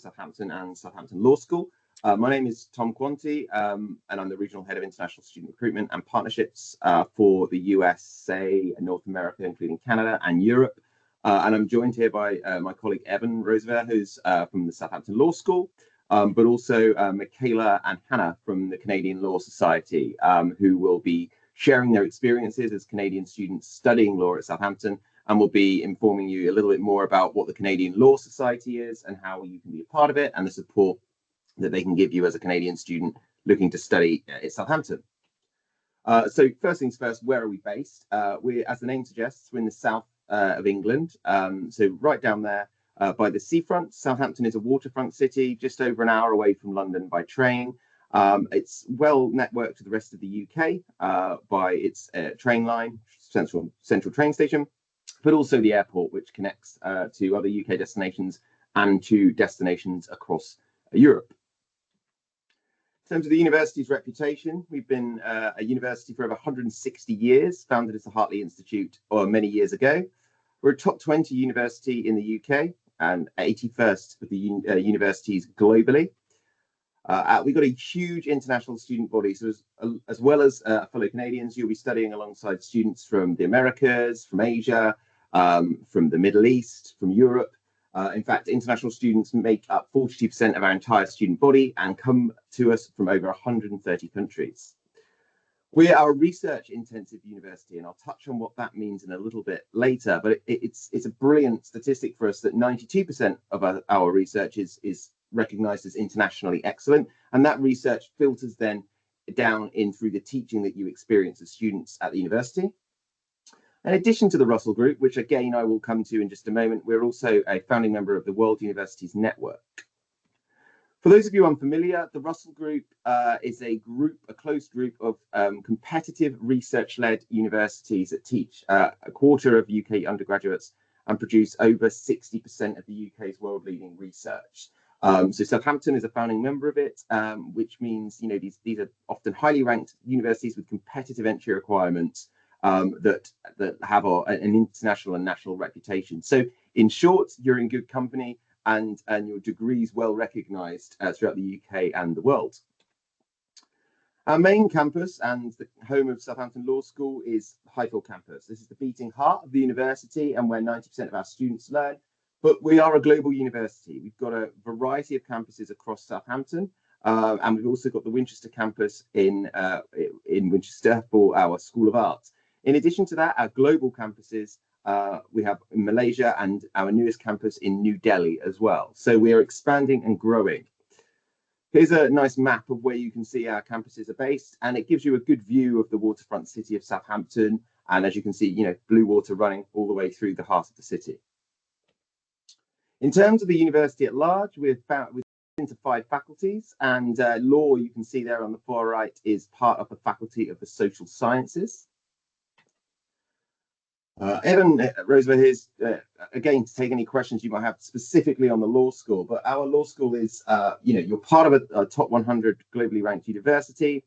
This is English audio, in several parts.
Southampton and Southampton Law School. My name is Tom Quante, and I'm the Regional Head of International Student Recruitment and Partnerships for the USA, North America, including Canada and Europe. And I'm joined here by my colleague Evan Rosevear, who's from the Southampton Law School, but also Mikaela and Hannah from the Canadian Law Society, who will be sharing their experiences as Canadian students studying law at Southampton, and will be informing you a little bit more about what the Canadian Law Society is and how you can be a part of it and the support that they can give you as a Canadian student looking to study at Southampton. So first things first, where are we based? We're, as the name suggests, we're in the south of England, so right down there by the seafront. Southampton is a waterfront city, just over an hour away from London by train. It's well networked to the rest of the UK by its train line, central train station, but also the airport, which connects to other UK destinations and to destinations across Europe. In terms of the university's reputation, we've been a university for over 160 years, founded as the Hartley Institute many years ago. We're a top 20 university in the UK and 81st of the universities globally. We've got a huge international student body, so as well as fellow Canadians, you'll be studying alongside students from the Americas, from Asia, from the Middle East, from Europe. In fact, international students make up 42% of our entire student body and come to us from over 130 countries. We are a research-intensive university, and I'll touch on what that means in a little bit later, but it's a brilliant statistic for us that 92% of our research is recognised as internationally excellent, and that research filters then down in through the teaching that you experience as students at the university. In addition to the Russell Group, which again I will come to in just a moment, we're also a founding member of the World Universities Network. For those of you unfamiliar, the Russell Group is a closed group of competitive research-led universities that teach a quarter of UK undergraduates and produce over 60% of the UK's world-leading research. So Southampton is a founding member of it, which means these are often highly ranked universities with competitive entry requirements that have an international and national reputation. So in short, you're in good company, and your degree is well recognised throughout the UK and the world. Our main campus and the home of Southampton Law School is Highfield campus. This is the beating heart of the university and where 90% of our students learn. But we are a global university. We've got a variety of campuses across Southampton, and we've also got the Winchester campus in Winchester for our School of Arts. In addition to that, our global campuses, we have in Malaysia and our newest campus in New Delhi as well. So we are expanding and growing. Here's a nice map of where you can see our campuses are based, and it gives you a good view of the waterfront city of Southampton. And as you can see, blue water running all the way through the heart of the city. In terms of the university at large, we're into 5 faculties, and law, you can see there on the far right, is part of the Faculty of the Social Sciences. Evan Rosevear here's again to take any questions you might have specifically on the law school, but our law school is, you're part of a top 100 globally ranked university.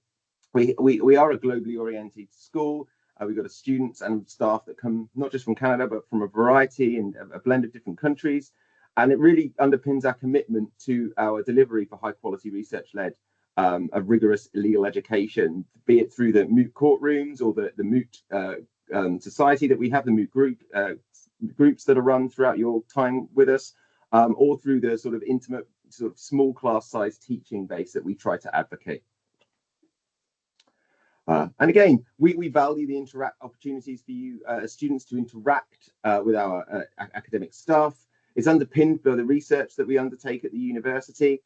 We are a globally oriented school. We've got students and staff that come not just from Canada, but from a variety and a blend of different countries. And it really underpins our commitment to our delivery for high quality research-led, a rigorous legal education, be it through the moot courtrooms or the moot society that we have, the moot groups that are run throughout your time with us, or through the sort of intimate, sort of small class size teaching base that we try to advocate. And again, we value the opportunities for you as students to interact with our academic staff. It's underpinned by the research that we undertake at the university.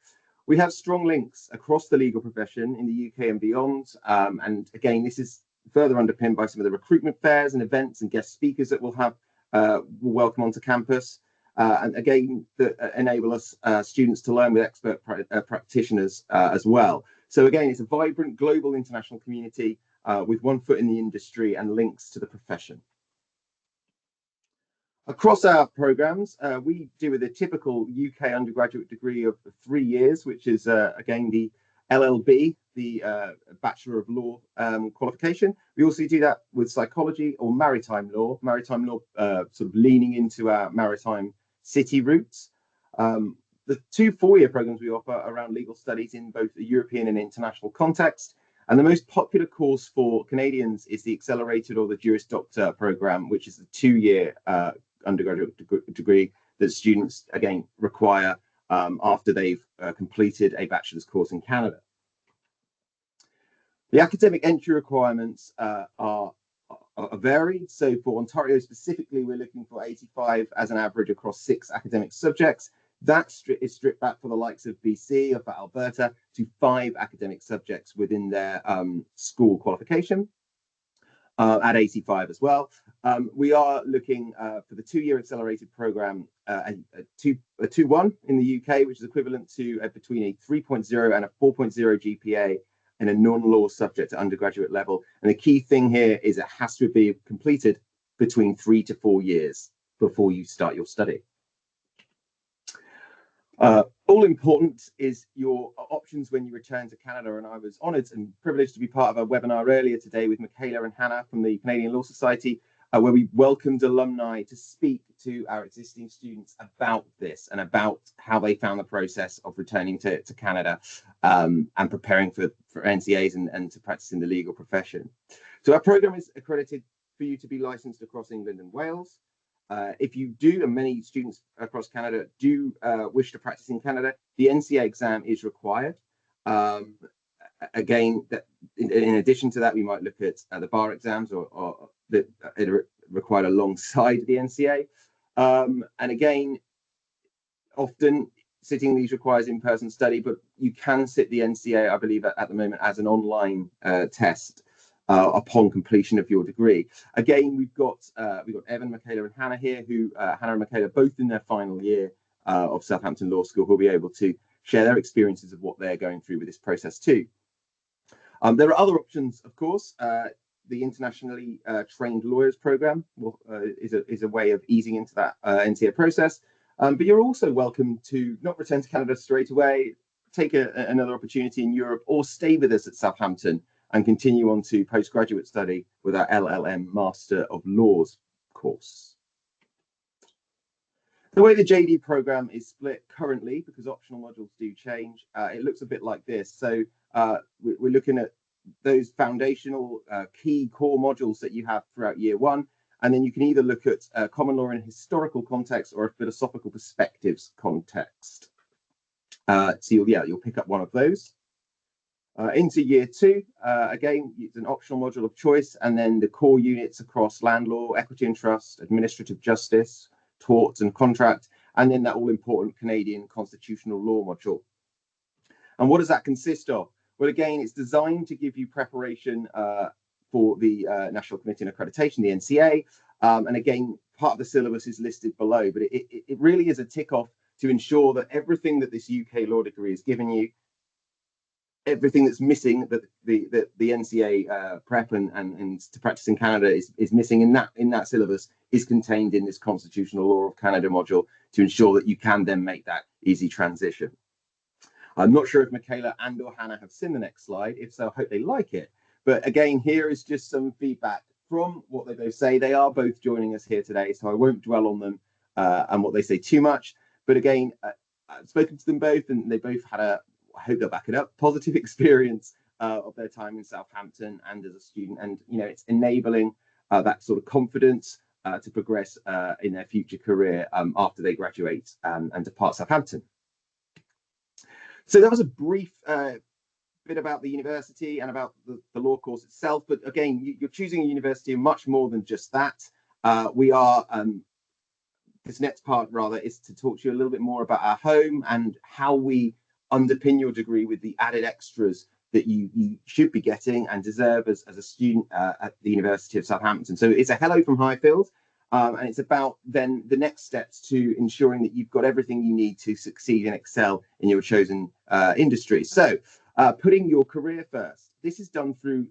We have strong links across the legal profession in the UK and beyond. And again, this is further underpinned by some of the recruitment fairs and events and guest speakers that we'll welcome onto campus. And again, that enable us students to learn with expert practitioners as well. So again, it's a vibrant global international community with one foot in the industry and links to the profession. Across our programs, we do with a typical UK undergraduate degree of 3 years, which is again the LLB, the Bachelor of Law qualification. We also do that with psychology or maritime law sort of leaning into our maritime city roots. The 2 4-year programs we offer are around legal studies in both the European and international context. And the most popular course for Canadians is the Accelerated or the Juris Doctor program, which is the 2-year undergraduate degree that students, again, require after they've completed a bachelor's course in Canada. The academic entry requirements are varied. So for Ontario specifically, we're looking for 85 as an average across 6 academic subjects. That is stripped back for the likes of BC or for Alberta to 5 academic subjects within their school qualification at 85 as well. We are looking for the 2-year accelerated program, a 2.1 in the UK, which is equivalent to between a 3.0 and a 4.0 GPA in a non-law subject at undergraduate level. And the key thing here is it has to be completed between 3 to 4 years before you start your study. All important is your options when you return to Canada, and I was honoured and privileged to be part of a webinar earlier today with Mikaela and Hannah from the Canadian Law Society, where we welcomed alumni to speak to our existing students about this and about how they found the process of returning to Canada and preparing for NCAs and to practice in the legal profession. So our programme is accredited for you to be licensed across England and Wales. If you do, and many students across Canada do wish to practice in Canada, the NCA exam is required. Again, in addition to that, we might look at the bar exams or that are required alongside the NCA. And again, often sitting these requires in-person study, but you can sit the NCA, I believe, at the moment as an online test. Upon completion of your degree. Again, we've got Evan, Mikaela, and Hannah here, who Hannah and Mikaela both in their final year of Southampton Law School, who'll be able to share their experiences of what they're going through with this process too. There are other options, of course. The internationally trained lawyers program is a way of easing into that NCA process. But you're also welcome to not return to Canada straight away, take another opportunity in Europe, or stay with us at Southampton and continue on to postgraduate study with our LLM Master of Laws course. The way the JD program is split currently, because optional modules do change, it looks a bit like this. So we're looking at those foundational key core modules that you have throughout year 1, and then you can either look at common law in a historical context or a philosophical perspectives context. So you'll pick up one of those. Into year 2, again, it's an optional module of choice, and then the core units across land law, equity and trust, administrative justice, torts and contract, and then that all-important Canadian constitutional law module. And what does that consist of? Well, again, it's designed to give you preparation for the National Committee on Accreditation, the NCA, and again, part of the syllabus is listed below, but it really is a tick-off to ensure that everything that this UK law degree has given you, everything that's missing that the NCA prep and to practice in Canada is missing in that syllabus is contained in this constitutional law of Canada module to ensure that you can then make that easy transition. I'm not sure if Mikaela and or Hannah have seen the next slide. If so, I hope they like it. But again, here is just some feedback from what they both say. They are both joining us here today, so I won't dwell on them and what they say too much. But again, I've spoken to them both, and they both had I hope they'll back it up, positive experience of their time in Southampton and as a student. And, it's enabling that sort of confidence to progress in their future career after they graduate and depart Southampton. So that was a brief bit about the university and about the law course itself. But again, you're choosing a university much more than just that. This next part, rather, is to talk to you a little bit more about our home and how we underpin your degree with the added extras that you should be getting and deserve as a student at the University of Southampton. So it's a hello from Highfield, and it's about then the next steps to ensuring that you've got everything you need to succeed and excel in your chosen industry. So putting your career first. This is done through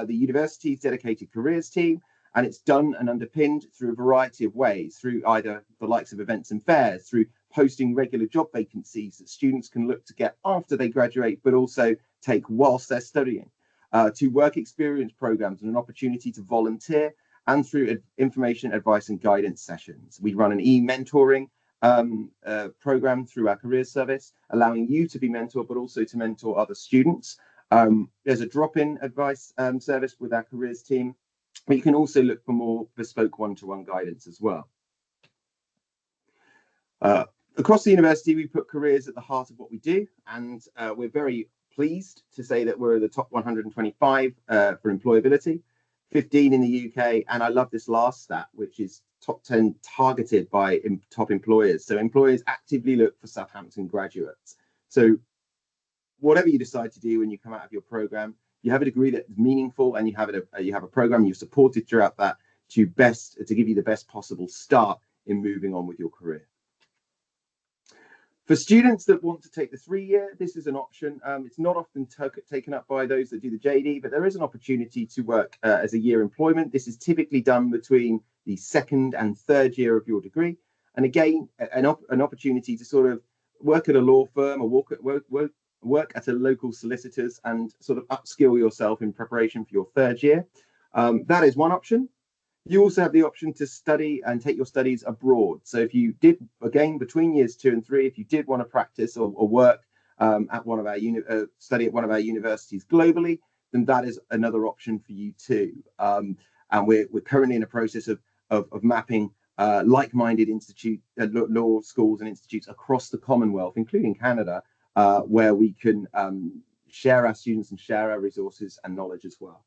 the university's dedicated careers team, and it's done and underpinned through a variety of ways, through either the likes of events and fairs, through posting regular job vacancies that students can look to get after they graduate, but also take whilst they're studying, to work experience programs and an opportunity to volunteer, and through information, advice and guidance sessions. We run an e-mentoring program through our careers service, allowing you to be mentored, but also to mentor other students. There's a drop-in advice service with our careers team, but you can also look for more bespoke one-to-one guidance as well. Across the university, we put careers at the heart of what we do, and we're very pleased to say that we're the top 125 for employability, 15 in the UK, and I love this last stat, which is top 10 targeted by top employers. So employers actively look for Southampton graduates. So whatever you decide to do when you come out of your program, you have a degree that is meaningful, and you have a program you've supported throughout that to give you the best possible start in moving on with your career. For students that want to take the 3-year, this is an option. It's not often taken up by those that do the JD, but there is an opportunity to work as a year employment. This is typically done between the 2nd and 3rd year of your degree. And again, an opportunity to sort of work at a law firm or work at a local solicitor's and sort of upskill yourself in preparation for your 3rd year. That is one option. You also have the option to study and take your studies abroad. So if you did, again, between years 2 and 3, if you did want to practice or work at one of our study at one of our universities globally, then that is another option for you too. And we're currently in a process of mapping like-minded law schools and institutes across the Commonwealth, including Canada, where we can share our students and share our resources and knowledge as well.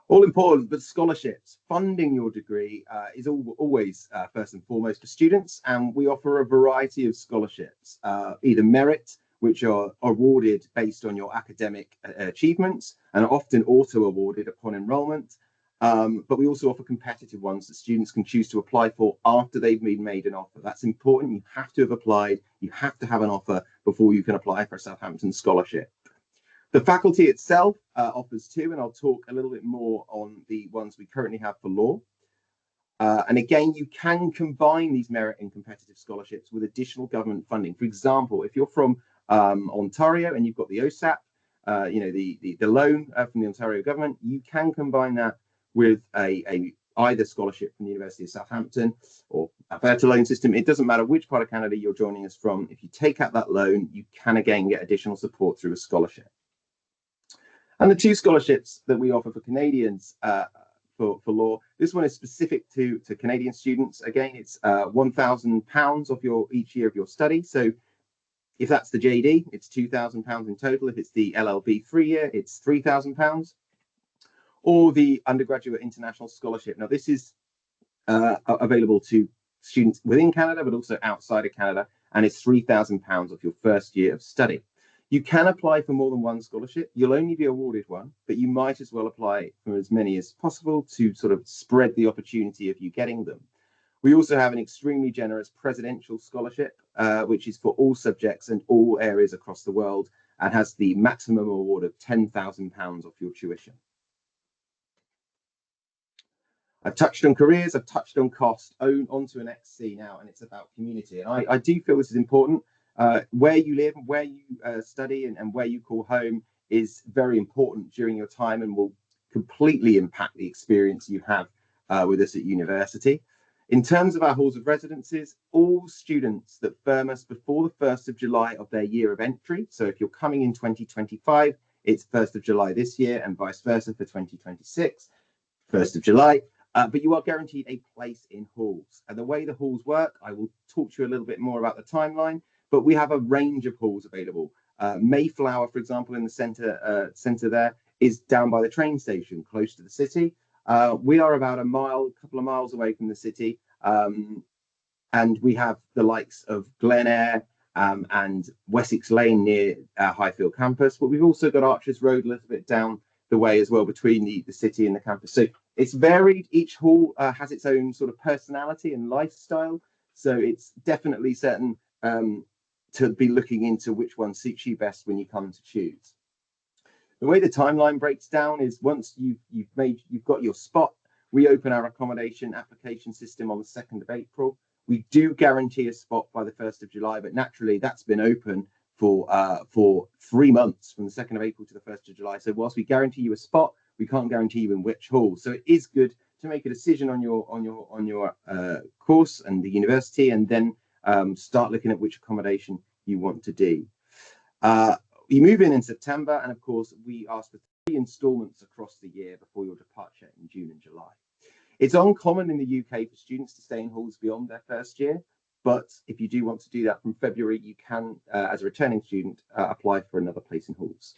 All important, but scholarships, funding your degree is always first and foremost for students, and we offer a variety of scholarships, either merit, which are awarded based on your academic achievements and are often auto-awarded upon enrolment, but we also offer competitive ones that students can choose to apply for after they've been made an offer. That's important. You have to have applied, you have to have an offer before you can apply for a Southampton scholarship. The faculty itself offers 2, and I'll talk a little bit more on the ones we currently have for law. And again, you can combine these merit and competitive scholarships with additional government funding. For example, if you're from Ontario and you've got the OSAP, the loan from the Ontario government, you can combine that with either scholarship from the University of Southampton or Alberta loan system. It doesn't matter which part of Canada you're joining us from. If you take out that loan, you can again get additional support through a scholarship. And the 2 scholarships that we offer for Canadians for law, this one is specific to Canadian students. Again, it's £1,000 off each year of your study. So if that's the JD, it's £2,000 in total. If it's the LLB 3-year, it's £3,000. Or the undergraduate international scholarship. Now, this is available to students within Canada, but also outside of Canada, and it's £3,000 off your first year of study. You can apply for more than one scholarship. You'll only be awarded one, but you might as well apply for as many as possible to sort of spread the opportunity of you getting them. We also have an extremely generous presidential scholarship, which is for all subjects and all areas across the world, and has the maximum award of £10,000 off your tuition. I've touched on careers, I've touched on cost, onto an XC now, and it's about community. And I do feel this is important. Where you live, where you study, and where you call home is very important during your time and will completely impact the experience you have with us at university. In terms of our halls of residences, all students that firm us before the 1st of July of their year of entry, so if you're coming in 2025, it's 1st of July this year and vice versa for 2026, 1st of July. But you are guaranteed a place in halls. And the way the halls work, I will talk to you a little bit more about the timeline, but we have a range of halls available. Mayflower, for example, in the centre there, is down by the train station, close to the city. We are about a couple of miles away from the city, and we have the likes of Glen Eyre and Wessex Lane near our Highfield campus, but we've also got Archers Road a little bit down the way as well between the city and the campus. So it's varied. Each hall has its own sort of personality and lifestyle. So it's definitely certain to be looking into which one suits you best when you come to choose. The way the timeline breaks down is once you've got your spot, we open our accommodation application system on the 2nd of April. We do guarantee a spot by the 1st of July, but naturally that's been open for 3 months from the 2nd of April to the 1st of July. So whilst we guarantee you a spot, we can't guarantee you in which hall. So it is good to make a decision on your course and the university, and then start looking at which accommodation you want to do. You move in September, and of course we ask for 3 installments across the year before your departure in June and July. It's uncommon in the UK for students to stay in halls beyond their first year, but if you do want to do that from February, you can, as a returning student, apply for another place in halls.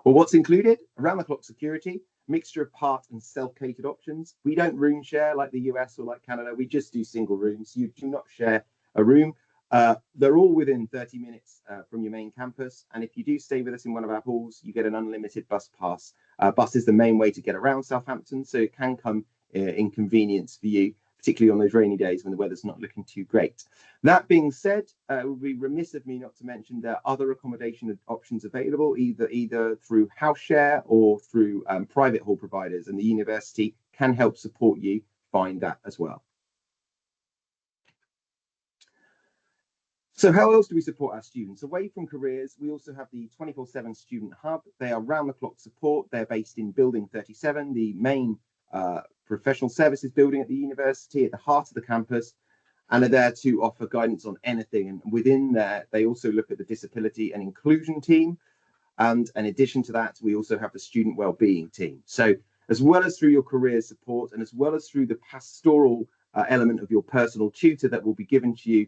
Well, what's included? Around-the-clock security, mixture of part and self-catered options. We don't room share like the US or like Canada. We just do single rooms. You do not share a room. They're all within 30 minutes from your main campus. And if you do stay with us in one of our halls, you get an unlimited bus pass. Bus is the main way to get around Southampton, so it can come inconvenience for you, particularly on those rainy days when the weather's not looking too great. That being said, it would be remiss of me not to mention there are other accommodation options available, either through house share or through private hall providers, and the university can help support you find that as well. So how else do we support our students? Away from careers, we also have the 24/7 Student Hub. They are round-the-clock support. They're based in Building 37, the main professional services building at the university, at the heart of the campus, and are there to offer guidance on anything. And within there, they also look at the disability and inclusion team. And in addition to that, we also have the student wellbeing team. So as well as through your career support, and as well as through the pastoral element of your personal tutor that will be given to you,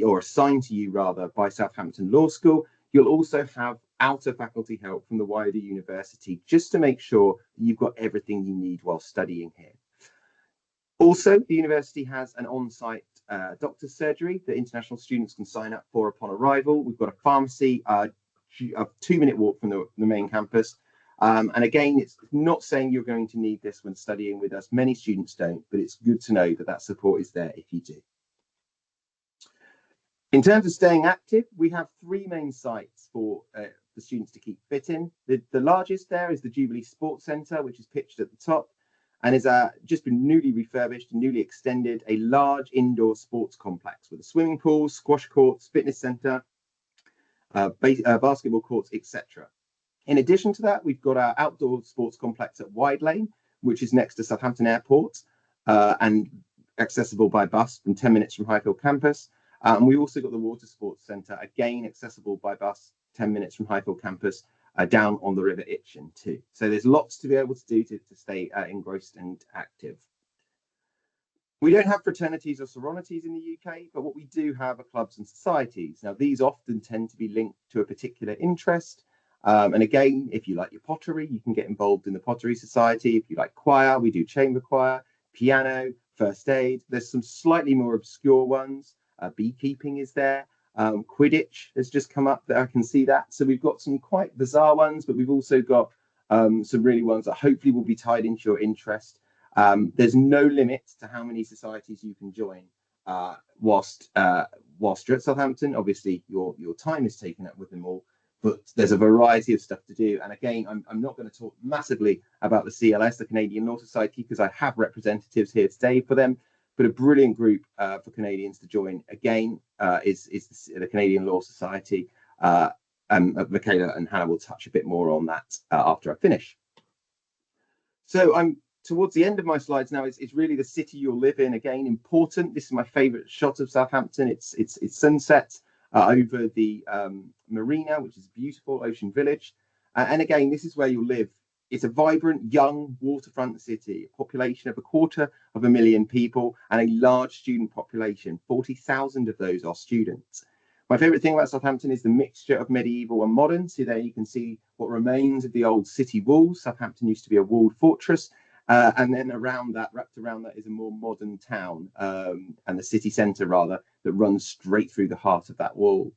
or assigned to you rather, by Southampton Law School, you'll also have outer faculty help from the wider university, just to make sure that you've got everything you need while studying here. Also, the university has an on-site doctor's surgery that international students can sign up for upon arrival. We've got a pharmacy, a 2-minute walk from the main campus. And again, it's not saying you're going to need this when studying with us. Many students don't, but it's good to know that that support is there if you do. In terms of staying active, we have 3 main sites for the students to keep fit in. The largest there is the Jubilee Sports Centre, which is pictured at the top, and is just been newly refurbished and newly extended, a large indoor sports complex with a swimming pool, squash courts, fitness centre, basketball courts, etc. In addition to that, we've got our outdoor sports complex at Wide Lane, which is next to Southampton Airport and accessible by bus from 10 minutes from Highfield campus. And we've also got the Water Sports Centre, again accessible by bus 10 minutes from Highfield campus, down on the River Itchen too. So there's lots to be able to do to stay engrossed and active. We don't have fraternities or sororities in the UK, but what we do have are clubs and societies. Now, these often tend to be linked to a particular interest. And again, if you like your pottery, you can get involved in the Pottery Society. If you like choir, we do chamber choir, piano, first aid. There's some slightly more obscure ones. Beekeeping is there. Quidditch has just come up there. I can see that. So we've got some quite bizarre ones, but we've also got some really ones that hopefully will be tied into your interest. There's no limit to how many societies you can join whilst you're at Southampton. Obviously, your time is taken up with them all, but there's a variety of stuff to do. And again, I'm not going to talk massively about the CLS, the Canadian Law Society, because I have representatives here today for them. But a brilliant group for Canadians to join, again, is the Canadian Law Society. And Mikaela and Hannah will touch a bit more on that after I finish. So I'm towards the end of my slides now. It's really the city you'll live in. Again, important. This is my favourite shot of Southampton. It's sunset over the marina, which is a beautiful ocean village. And again, this is where you'll live. It's a vibrant, young waterfront city, a population of 250,000 people and a large student population. 40,000 of those are students. My favourite thing about Southampton is the mixture of medieval and modern. So there you can see what remains of the old city walls. Southampton used to be a walled fortress. And then wrapped around that is a more modern town and the city centre, rather, that runs straight through the heart of that wall.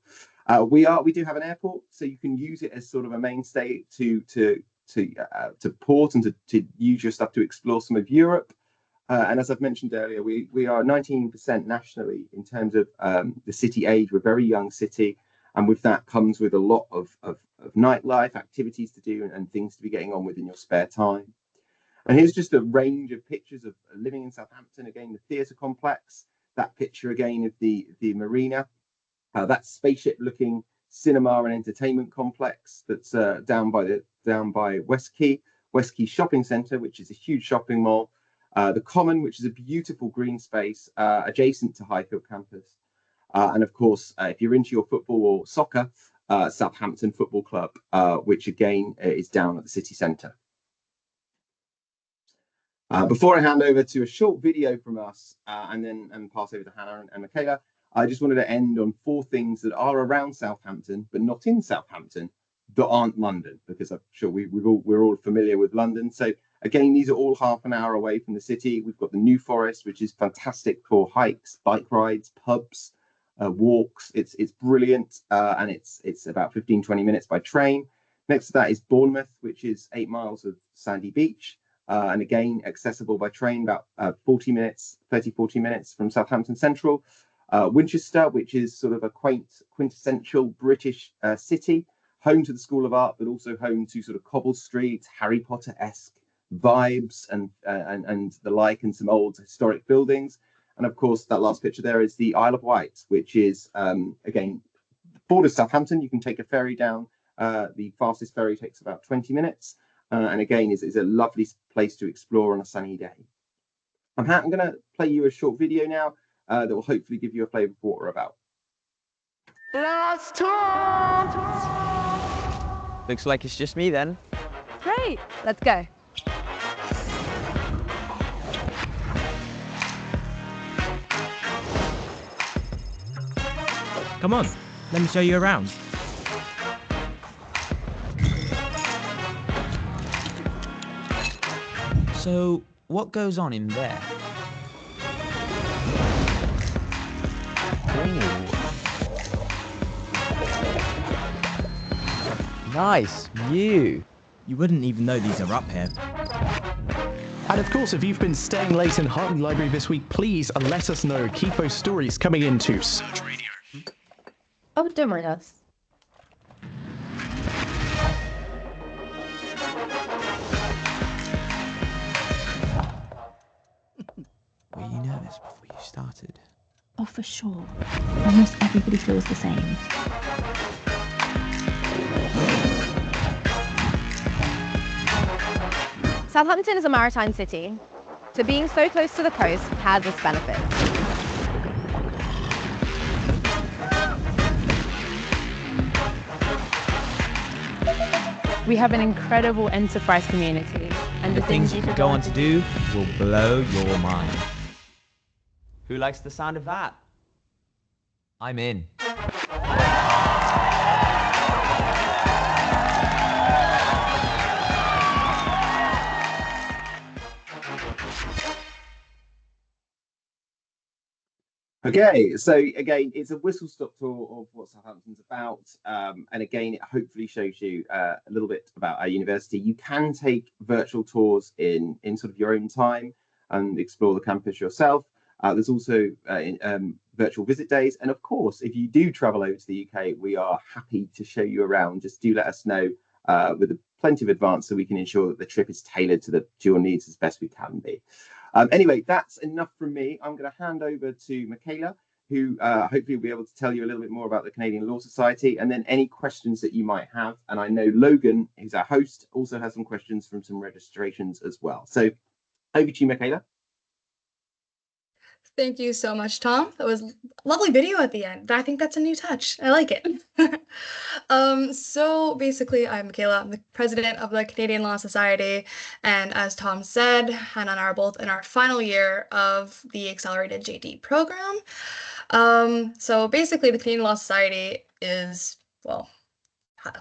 We do have an airport, so you can use it as sort of a mainstay to port and to use your stuff to explore some of Europe. And as I've mentioned earlier, we are 19% nationally in terms of the city age. We're a very young city, and with that comes with a lot of nightlife, activities to do, and things to be getting on with in your spare time. And here's just a range of pictures of living in Southampton. Again, the theatre complex, that picture again of the marina, that spaceship-looking cinema and entertainment complex that's down by West Quay, West Quay Shopping Centre, which is a huge shopping mall, the Common, which is a beautiful green space adjacent to Highfield campus, and of course, if you're into your football or soccer, Southampton Football Club, which again is down at the city centre. Before I hand over to a short video from us and pass over to Hannah and Mikaela, I just wanted to end on 4 things that are around Southampton, but not in Southampton, that aren't London, because I'm sure we're all familiar with London. So again, these are all half an hour away from the city. We've got the New Forest, which is fantastic for hikes, bike rides, pubs, walks. It's brilliant, and it's about 15-20 minutes by train. Next to that is Bournemouth, which is 8 miles of sandy beach. And again, accessible by train, about 40 minutes from Southampton Central. Winchester, which is sort of a quintessential British city, home to the School of Art, but also home to sort of cobble streets, Harry Potter-esque vibes and the like, and some old historic buildings. And of course, that last picture there is the Isle of Wight, which is, again, borders Southampton. You can take a ferry down. The fastest ferry takes about 20 minutes. And again, is a lovely place to explore on a sunny day. I'm going to play you a short video now that will hopefully give you a flavour of what we're about. Last talk! Looks like it's just me then. Great, let's go. Come on, let me show you around. So, what goes on in there? Ooh. Nice view. You wouldn't even know these are up here. And of course, if you've been staying late in Hartley Library this week, please let us know. Keep those stories coming into Search Radio. Oh, don't worry us. Were you nervous before you started? Oh, for sure. Almost everybody feels the same. Southampton is a maritime city, so being so close to the coast has its benefits. We have an incredible enterprise community, and The things you could go on to do will blow your mind. Who likes the sound of that? I'm in. Okay, so again, it's a whistle-stop tour of what Southampton's about, and again, it hopefully shows you a little bit about our university. You can take virtual tours in sort of your own time and explore the campus yourself. There's also virtual visit days, and of course, if you do travel over to the UK, we are happy to show you around. Just do let us know with plenty of advance so we can ensure that the trip is tailored to your needs as best we can be. Anyway, that's enough from me. I'm going to hand over to Mikaela, who hopefully will be able to tell you a little bit more about the Canadian Law Society, and then any questions that you might have. And I know Logan, who's our host, also has some questions from some registrations as well. So over to you, Mikaela. Thank you so much, Tom. That was a lovely video at the end. I think that's a new touch. I like it. So basically, I'm Mikaela. I'm the president of the Canadian Law Society. And as Tom said, Hannah and I are both in our final year of the Accelerated JD program. So basically, the Canadian Law Society is, well,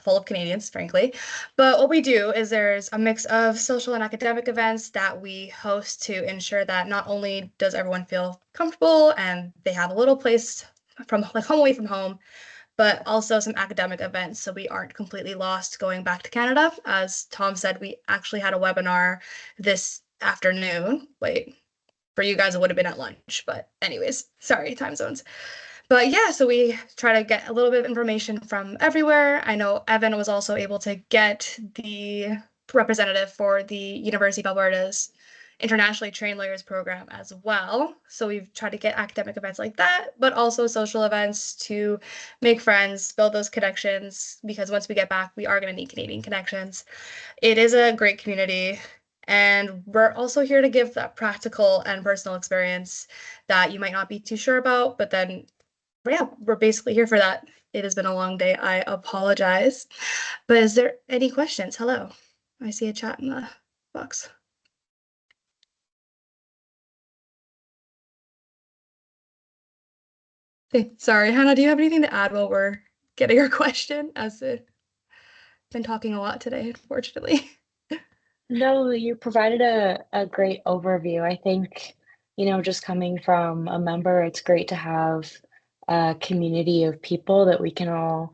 full of Canadians, frankly. But what we do is there's a mix of social and academic events that we host to ensure that not only does everyone feel comfortable and they have a little place from like home away from home, but also some academic events so we aren't completely lost going back to Canada. As Tom said, we actually had a webinar this afternoon. Wait, for you guys, it would have been at lunch, but anyways, sorry, time zones. But yeah, so we try to get a little bit of information from everywhere. I know Evan was also able to get the representative for the University of Alberta's internationally trained lawyers program as well. So we've tried to get academic events like that, but also social events to make friends, build those connections, because once we get back, we are going to need Canadian connections. It is a great community, and we're also here to give that practical and personal experience that you might not be too sure about, but yeah, we're basically here for that. It has been a long day. I apologize. But is there any questions? Hello. I see a chat in the box. Okay, sorry, Hannah, do you have anything to add while we're getting your question? As I've been talking a lot today, unfortunately. No, you provided a great overview. I think, just coming from a member, it's great to have a community of people that we can all,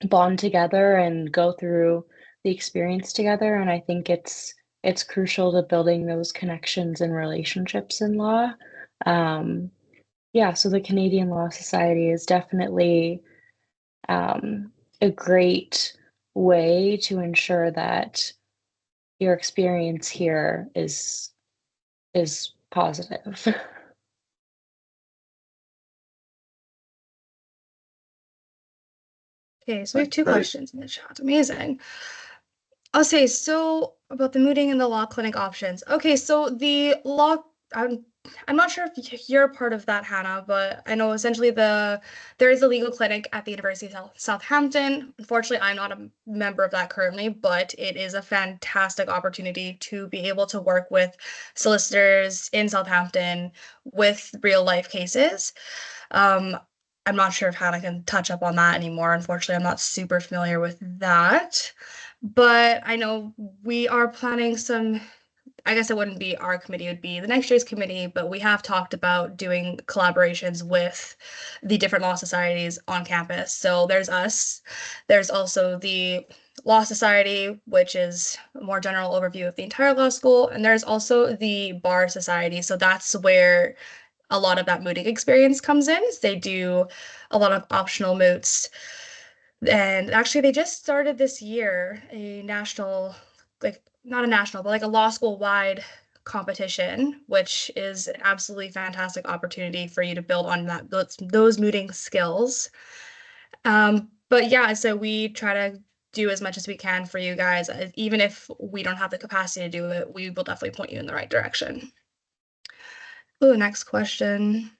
bond together and go through the experience together. And I think it's crucial to building those connections and relationships in law. Yeah, so the Canadian Law Society is definitely a great way to ensure that your experience here is positive. Okay, so we have two questions in the chat. Amazing. I'll say, so about the mooting and the law clinic options. Okay, so the law, I'm not sure if you're part of that, Hannah, but I know essentially there is a legal clinic at the University of Southampton. Unfortunately, I'm not a member of that currently, but it is a fantastic opportunity to be able to work with solicitors in Southampton with real life cases. I'm not sure if Hannah can touch up on that anymore. Unfortunately, I'm not super familiar with that. But I know we are planning some, I guess it wouldn't be our committee, it would be the next year's committee, but we have talked about doing collaborations with the different law societies on campus. So there's us, there's also the Law Society, which is a more general overview of the entire law school, and there's also the Bar Society. So that's where a lot of that mooting experience comes in. They do a lot of optional moots. And actually, they just started this year a national, like not a national, but like a law school wide competition, which is an absolutely fantastic opportunity for you to build on those mooting skills. But yeah, so we try to do as much as we can for you guys. Even if we don't have the capacity to do it, we will definitely point you in the right direction. Oh, next question.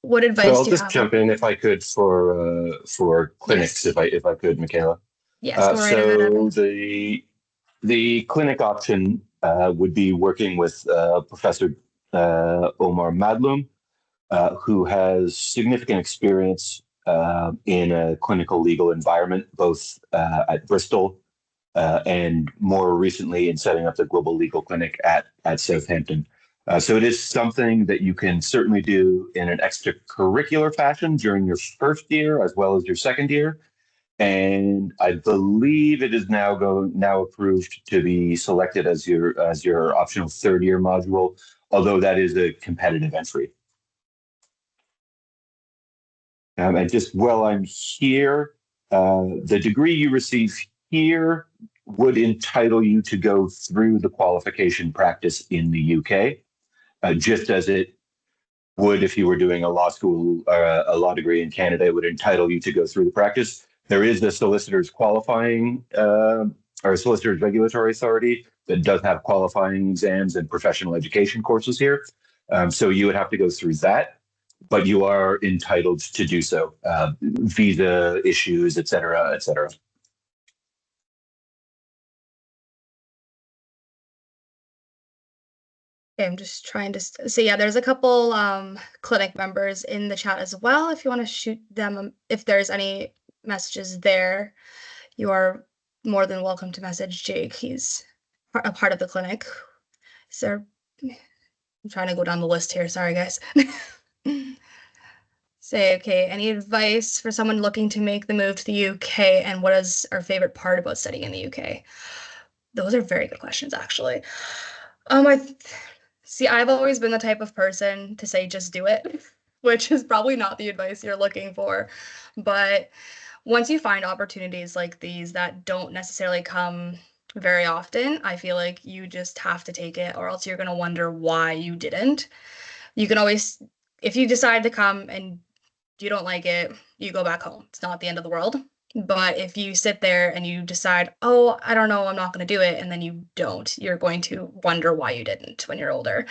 What advice So do I'll you just have? jump in if I could for clinics, Yes. if I could, Mikaela. Yes, go right ahead, Evan. The clinic option would be working with Professor Omar Madloum, who has significant experience in a clinical legal environment, both at Bristol and more recently in setting up the Global Legal Clinic at Southampton. So it is something that you can certainly do in an extracurricular fashion during your first year as well as your second year. And I believe it is now approved to be selected as your optional third year module, although that is a competitive entry. And just while I'm here, the degree you receive here would entitle you to go through the qualification practice in the UK, just as it would if you were doing a law school or a law degree in Canada. It would entitle you to go through the practice. There is the solicitor's qualifying or solicitor's regulatory authority that does have qualifying exams and professional education courses here. So you would have to go through that, but you are entitled to do so. Visa issues, et cetera, et cetera. Okay, I'm just trying to so yeah, there's a couple clinic members in the chat as well. If you want to shoot them, if there's any messages there, you are more than welcome to message Jake. He's a part of the clinic. So I'm trying to go down the list here. Sorry, guys. Say, okay, any advice for someone looking to make the move to the UK, and what is our favorite part about studying in the UK? Those are very good questions, actually. I've always been the type of person to say just do it, which is probably not the advice you're looking for. But once you find opportunities like these that don't necessarily come very often. I feel like you just have to take it, or else you're going to wonder why you didn't. You can always, if you decide to come and you don't like it, you go back home. It's not the end of the world. But if you sit there and you decide, oh, I don't know, I'm not going to do it, and then you don't, you're going to wonder why you didn't when you're older.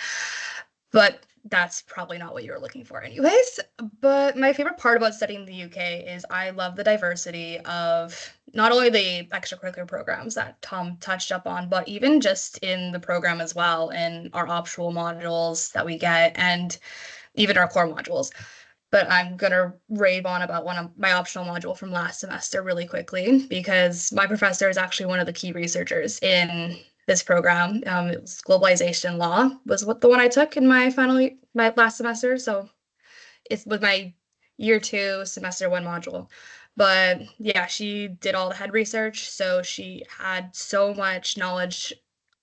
But that's probably not what you were looking for anyways. But my favorite part about studying the UK is I love the diversity of not only the extracurricular programs that Tom touched up on, but even just in the program as well, in our optional modules that we get, and even our core modules. But I'm going to rave on about one of my optional module from last semester really quickly, because my professor is actually one of the key researchers in this program. It was globalization law was what the one I took in my last semester. So it was my year 2 semester 1 module. But yeah, she did all the head research. So she had so much knowledge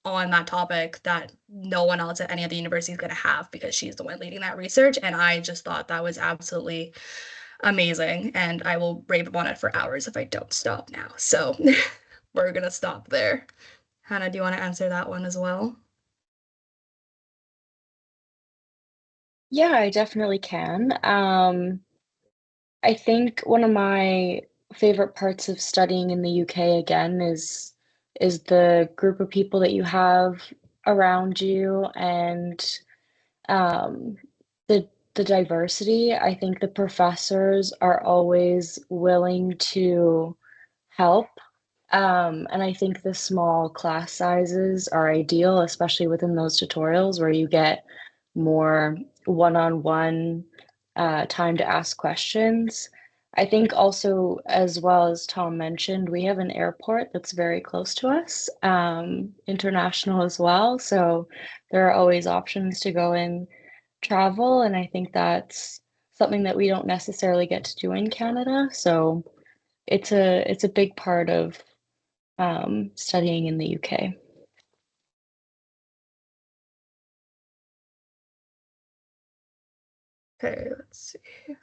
on that topic that no one else at any other university is going to have, because she's the one leading that research. And I just thought that was absolutely amazing. And I will rave on it for hours if I don't stop now. So we're going to stop there. Hannah, do you want to answer that one as well? Yeah, I definitely can. I think one of my favorite parts of studying in the UK again is the group of people that you have around you, and the diversity. I think the professors are always willing to help. And I think the small class sizes are ideal, especially within those tutorials where you get more one-on-one time to ask questions. I think also, as well as Tom mentioned, we have an airport that's very close to us, international as well. So there are always options to go and travel, and I think that's something that we don't necessarily get to do in Canada. So it's a big part of studying in the UK. Okay, let's see.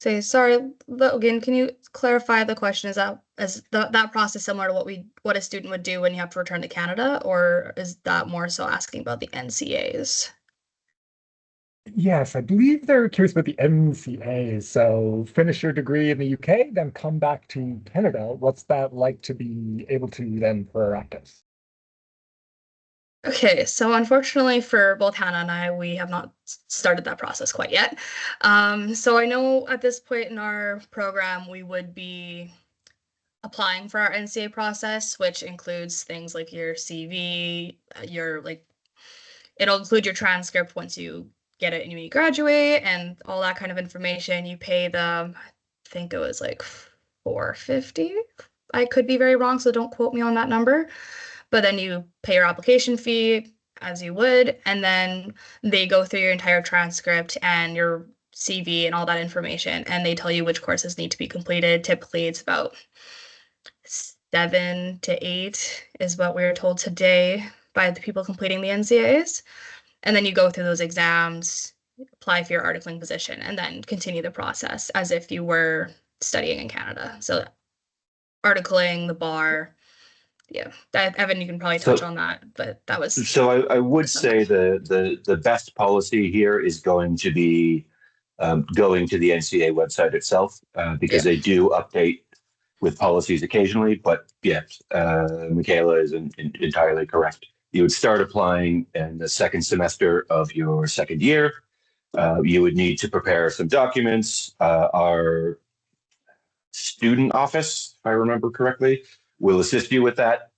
Say, sorry, Logan, can you clarify the question? Is that process similar to what a student would do when you have to return to Canada, or is that more so asking about the NCAs? Yes, I believe they're curious about the MCA. So finish your degree in the UK, then come back to Canada. What's that like to be able to then practice? Okay, so unfortunately for both Hannah and I, we have not started that process quite yet. So I know at this point in our program, we would be applying for our NCA process, which includes things like your CV, it'll include your transcript once you get it and you graduate, and all that kind of information. You pay them, I think it was like $450. I could be very wrong, so don't quote me on that number. But then you pay your application fee as you would, and then they go through your entire transcript and your CV and all that information, and they tell you which courses need to be completed. Typically, it's about 7 to 8 is what we were told today by the people completing the NCAs. And then you go through those exams, apply for your articling position, and then continue the process as if you were studying in Canada. So articling, the bar, yeah. Evan, you can probably touch on that, but that was. So I would say the best policy here is going to be going to the NCA website itself, because they do update with policies occasionally. But yes, Mikaela is entirely correct. You would start applying in the second semester of your second year. You would need to prepare some documents. Our student office, if I remember correctly, will assist you with that.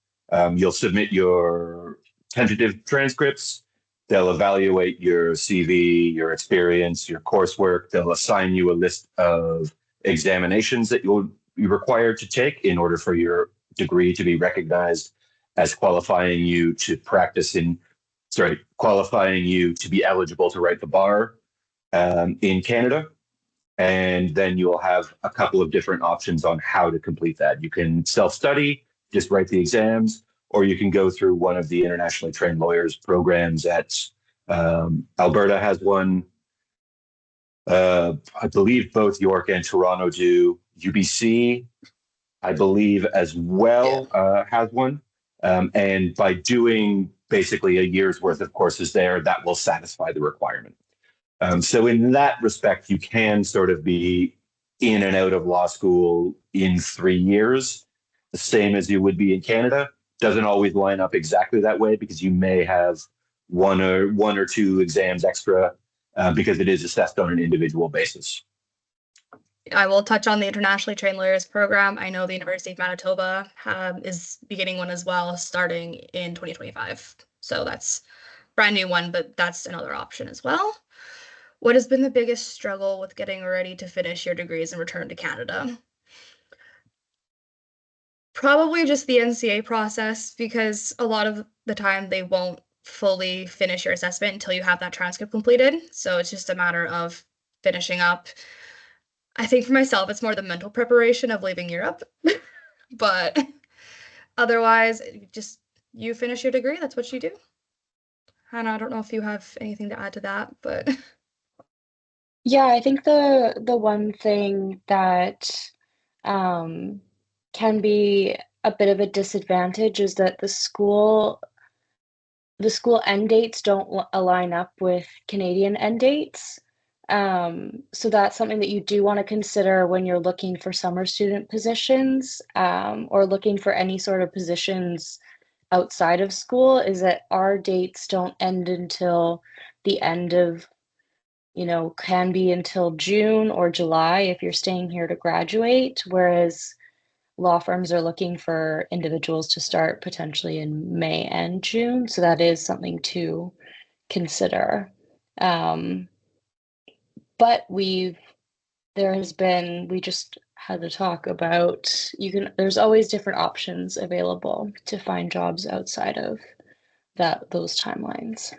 You'll submit your tentative transcripts. They'll evaluate your CV, your experience, your coursework. They'll assign you a list of examinations that you'll be required to take in order for your degree to be recognized as qualifying you to qualifying you to be eligible to write the bar in Canada. And then you'll have a couple of different options on how to complete that. You can self-study, just write the exams, or you can go through one of the internationally trained lawyers programs at Alberta has one. I believe both York and Toronto do. UBC I believe, as well, has one. And by doing basically a year's worth of courses there, that will satisfy the requirement. So in that respect, you can sort of be in and out of law school in 3 years, the same as you would be in Canada. Doesn't always line up exactly that way because you may have one or two exams extra because it is assessed on an individual basis. I will touch on the internationally trained lawyers program. I know the University of Manitoba is beginning one as well, starting in 2025. So that's a brand new one, but that's another option as well. What has been the biggest struggle with getting ready to finish your degrees and return to Canada? Probably just the NCA process, because a lot of the time they won't fully finish your assessment until you have that transcript completed. So it's just a matter of finishing up. I think for myself, it's more the mental preparation of leaving Europe. But otherwise, just you finish your degree, that's what you do. Hannah, I don't know if you have anything to add to that, but Yeah, I think the one thing that can be a bit of a disadvantage is that the school end dates don't align up with Canadian end dates. So that's something that you do want to consider when you're looking for summer student positions, or looking for any sort of positions outside of school, is that our dates don't end until the end of, can be until June or July if you're staying here to graduate, whereas law firms are looking for individuals to start potentially in May and June. So that is something to consider. But we just had to talk about, there's always different options available to find jobs outside of those timelines.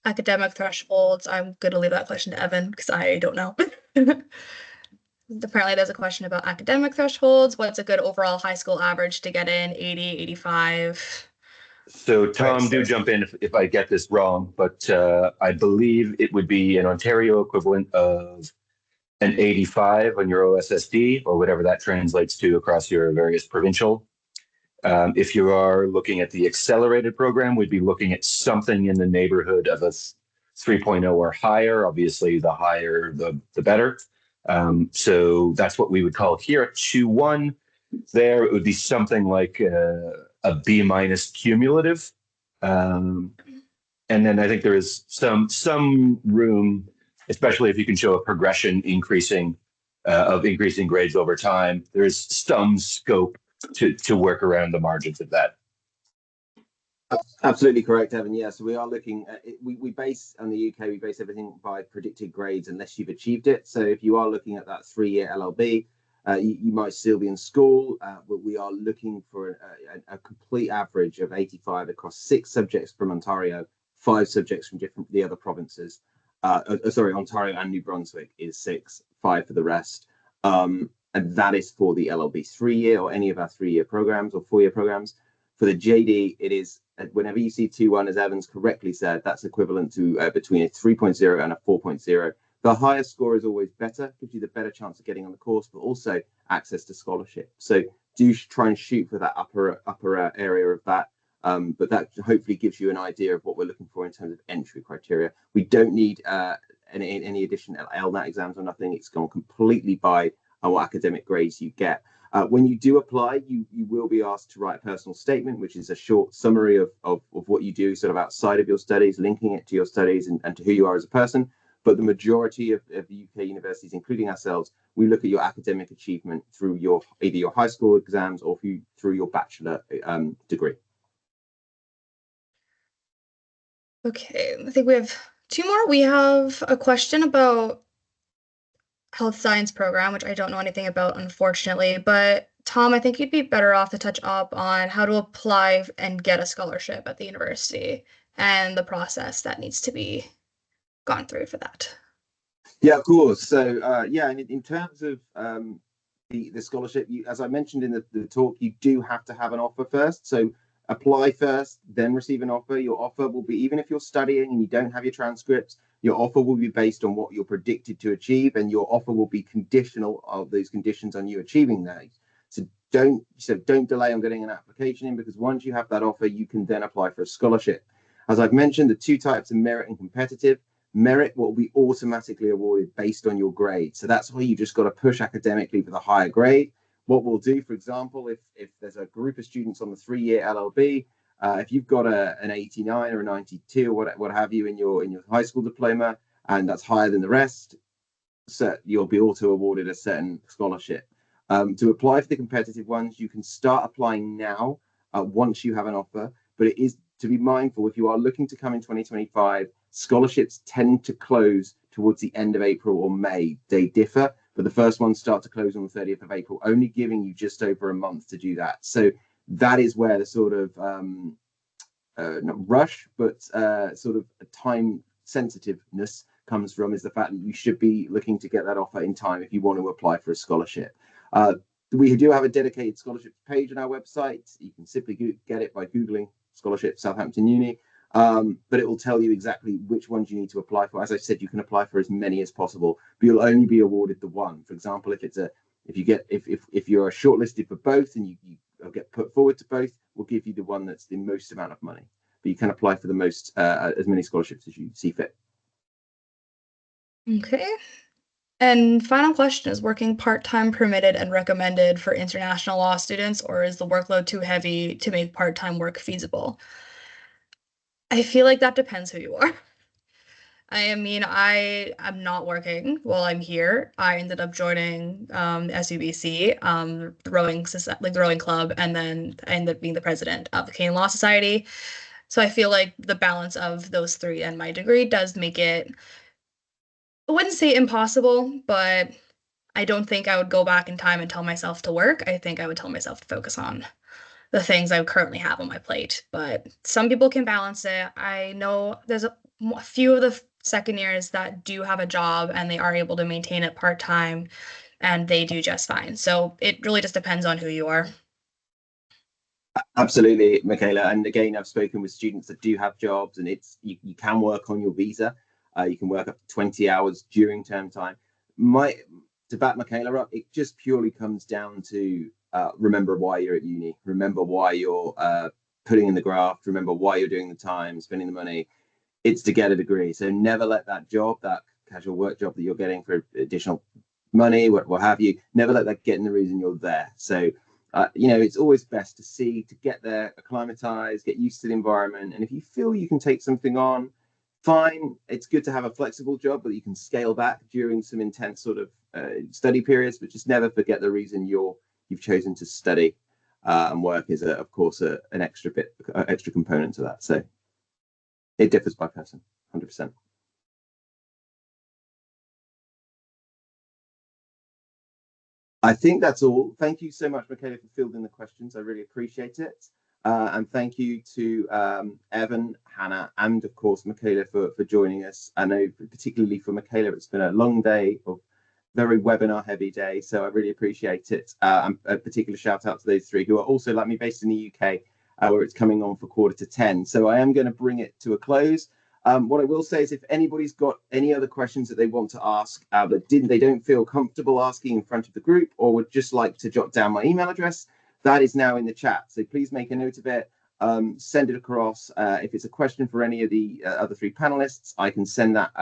Academic thresholds, I'm going to leave that question to Evan because I don't know. Apparently there's a question about academic thresholds. What's a good overall high school average to get in? 80, 85? So Tom, do jump in if I get this wrong, but I believe it would be an Ontario equivalent of an 85 on your OSSD, or whatever that translates to across your various provincial. If you are looking at the accelerated program, we'd be looking at something in the neighborhood of a 3.0 or higher. Obviously, the higher, the better. So that's what we would call here at 2.1. There, it would be something like a B minus cumulative. And then I think there is some room, especially if you can show a progression increasing grades over time. There is some scope to work around the margins of that. Absolutely correct, Evan. Yeah, so we are looking at it, we base on the UK, we base everything by predicted grades unless you've achieved it. So if you are looking at that 3-year LLB, you might still be in school, but we are looking for a complete average of 85 across 6 subjects from Ontario, 5 subjects from the other provinces. Ontario and New Brunswick is 6, 5 for the rest. And that is for the LLB 3-year or any of our 3-year programs or 4-year programs. For the JD, it is, whenever you see 2.1, as Evans correctly said, that's equivalent to between a 3.0 and a 4.0. The higher score is always better, gives you the better chance of getting on the course, but also access to scholarship. So do try and shoot for that upper area of that. But that hopefully gives you an idea of what we're looking for in terms of entry criteria. We don't need any additional LNAT exams or nothing. It's gone completely by what academic grades you get. When you do apply, you will be asked to write a personal statement, which is a short summary of what you do sort of outside of your studies, linking it to your studies and to who you are as a person. But the majority of the UK universities, including ourselves, we look at your academic achievement through either your high school exams or through your bachelor degree. Okay, I think we have 2 more. We have a question about health science program, which I don't know anything about, unfortunately. But Tom, I think you'd be better off to touch up on how to apply and get a scholarship at the university and the process that needs to be gone through for that. Yeah, of course. So in terms of the scholarship, as I mentioned in the talk, you do have to have an offer first. So apply first, then receive an offer. Your offer will be, even if you're studying and you don't have your transcripts, your offer will be based on what you're predicted to achieve, and your offer will be conditional of those conditions on you achieving those. So don't delay on getting an application in, because once you have that offer, you can then apply for a scholarship. As I've mentioned, the two types of merit and competitive. Merit will be automatically awarded based on your grade. So that's why you just got to push academically for the higher grade. What we'll do, for example, if there's a group of students on the 3-year LLB, if you've got an 89 or a 92 or what have you in your high school diploma, and that's higher than the rest, so you'll be auto awarded a certain scholarship. To apply for the competitive ones, you can start applying now once you have an offer, but it is to be mindful, if you are looking to come in 2025, scholarships tend to close towards the end of April or May. They differ, but the first ones start to close on the 30th of April, only giving you just over a month to do that. So that is where the sort of not rush, but sort of a time sensitiveness comes from, is the fact that you should be looking to get that offer in time if you want to apply for a scholarship. We do have a dedicated scholarships page on our website. You can simply get it by Googling scholarship Southampton Uni, but it will tell you exactly which ones you need to apply for. As I said, you can apply for as many as possible, but you'll only be awarded the one. For example, if you're shortlisted for both and you get put forward to both, we'll give you the one that's the most amount of money. But you can apply for the most, as many scholarships as you see fit. Okay. And final question, is working part-time permitted and recommended for international law students, or is the workload too heavy to make part-time work feasible? I feel like that depends who you are. I mean, I am not working while I'm here. I ended up joining SUBC, the rowing club, and then I ended up being the president of the Canadian Law Society. So I feel like the balance of those three and my degree does make it, I wouldn't say impossible, but I don't think I would go back in time and tell myself to work. I think I would tell myself to focus on the things I currently have on my plate. But some people can balance it. I know there's a few of the second years that do have a job and they are able to maintain it part-time, and they do just fine. So it really just depends on who you are. Absolutely, Mikaela. And again, I've spoken with students that do have jobs, and you can work on your visa. You can work up to 20 hours during term time. To back Mikaela up, it just purely comes down to remember why you're at uni. Remember why you're putting in the graft. Remember why you're doing the time, spending the money. It's to get a degree. So never let that job, that casual work job that you're getting for additional money, what have you, never let that get in the reason you're there. So it's always best to get there, acclimatize, get used to the environment. And if you feel you can take something on, fine. It's good to have a flexible job, but you can scale back during some intense sort of study periods, but just never forget the reason you've chosen to study, and work is of course an extra component to that. So it differs by person, 100%. I think that's all. Thank you so much, Mikaela, for fielding the questions. I really appreciate it. And thank you to Evan, Hannah, and of course Mikaela for joining us. I know particularly for Mikaela, it's been a long day, of very webinar heavy day, so I really appreciate it. And a particular shout out to those three who are also like me based in the UK, where it's coming on for 9:45. So I am going to bring it to a close. What I will say is, if anybody's got any other questions that they want to ask, but they don't feel comfortable asking in front of the group, or would just like to jot down my email address, that is now in the chat. So please make a note of it, send it across. If it's a question for any of the other three panelists, I can send that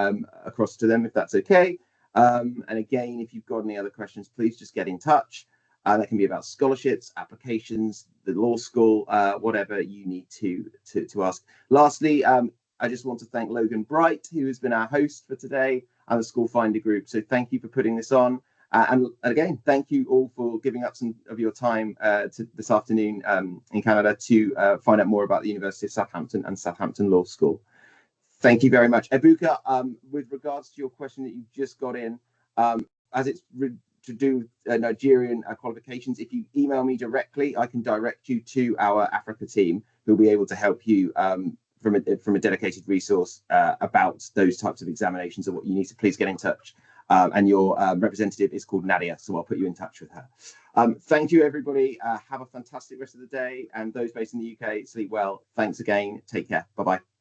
across to them if that's okay. And again, if you've got any other questions, please just get in touch. That can be about scholarships, applications, the law school, whatever you need to ask. Lastly, I just want to thank Logan Bright, who has been our host for today, and the School Finder Group. So thank you for putting this on. And again, thank you all for giving up some of your time this afternoon in Canada to find out more about the University of Southampton and Southampton Law School. Thank you very much. Ebuka, with regards to your question that you just got in, as it's to do Nigerian qualifications, if you email me directly, I can direct you to our Africa team, who'll be able to help you from a dedicated resource about those types of examinations and what you need to. Please get in touch. and your representative is called Nadia, so I'll put you in touch with her. Thank you, everybody. Have a fantastic rest of the day, and those based in the UK, sleep well. Thanks again. Take care. Bye-bye.